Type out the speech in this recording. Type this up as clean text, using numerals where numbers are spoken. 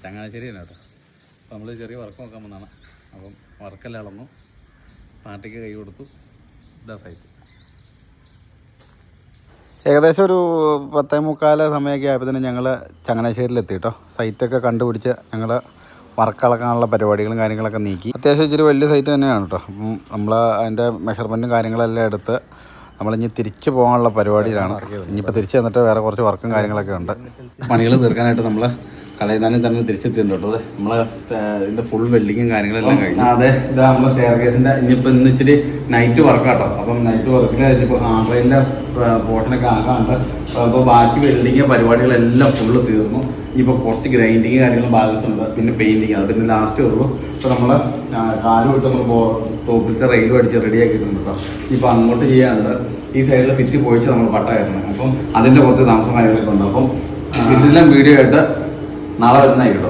ചങ്ങനാശ്ശേരി തന്നെ കേട്ടോ. അപ്പോൾ നമ്മൾ ചെറിയ വർക്ക് നോക്കാൻ വന്നതാണ്. അപ്പം വർക്കെല്ലാം അളന്നു, പാർട്ടിക്ക് കൈ കൊടുത്തു. ഇതാ സൈറ്റ്. ഏകദേശം ഒരു 10:45 സമയമൊക്കെ ആയപ്പോൾ ഞങ്ങൾ ചങ്ങനാശ്ശേരിയിലെത്തി കേട്ടോ. സൈറ്റൊക്കെ കണ്ടുപിടിച്ച് ഞങ്ങൾ വർക്ക് അളക്കാനുള്ള പരിപാടികളും കാര്യങ്ങളൊക്കെ നീക്കി. അത്യാവശ്യം ഇച്ചിരി വലിയ സൈറ്റ് തന്നെയാണ് കേട്ടോ. അപ്പം നമ്മൾ അതിൻ്റെ മെഷർമെൻറ്റും കാര്യങ്ങളെല്ലാം എടുത്ത് നമ്മളിനി തിരിച്ചു പോകാനുള്ള പരിപാടിയിലാണ്. ഇനിയിപ്പോൾ തിരിച്ച് വന്നിട്ട് വേറെ കുറച്ച് വർക്കും കാര്യങ്ങളൊക്കെ ഉണ്ട്. പണികൾ തീർക്കാനായിട്ട് നമ്മൾ കടയിൽ തന്നെ തിരിച്ചെത്തിയിട്ടുണ്ട് കേട്ടോ. നമ്മളെ ഇതിൻ്റെ ഫുൾ വെൽഡിങ്ങും കാര്യങ്ങളെല്ലാം കഴിഞ്ഞു. അതെ, ഇതാ നമ്മളെ സ്റ്റെയർ കേസിൻ്റെ ഇനിയിപ്പോൾ ഇന്ന് ഇച്ചിരി നൈറ്റ് വർക്കാട്ടോ. അപ്പം നൈറ്റ് വർക്കിൽ ഇനിയിപ്പോൾ ഹാൻഡ് റെയിലിൻ്റെ പോർഷനൊക്കെ ആക്കാനുണ്ട്. അപ്പോൾ ബാക്കി വെൽഡിങ് പരിപാടികളെല്ലാം ഫുള്ള് തീർന്നു. ഇനിയിപ്പോൾ കുറച്ച് ഗ്രൈൻഡിങ് കാര്യങ്ങളും ബാലൻസ് ഉണ്ട്, പിന്നെ പെയിൻറ്റിങ്, അത് പിന്നെ ലാസ്റ്റ് ഉള്ളൂ. ഇപ്പോൾ നമ്മൾ കാല് വിട്ട് നമ്മൾ ടോപ്പിലത്തെ റെയിലും അടിച്ച് റെഡി ആക്കിയിട്ടുണ്ട് കേട്ടോ. ഇപ്പോൾ അങ്ങോട്ട് ചെയ്യാനുണ്ട്. ഈ സൈഡിൽ ഫിറ്റ് പോയിച്ച് നമ്മൾ പട്ട കയറണം. അപ്പം അതിൻ്റെ കുറച്ച് താമസം കാര്യങ്ങളൊക്കെ ഉണ്ട്. അപ്പം ഇതിലെല്ലാം വീഡിയോ ആയിട്ട് നാളെ വരുന്നതായി കേട്ടോ.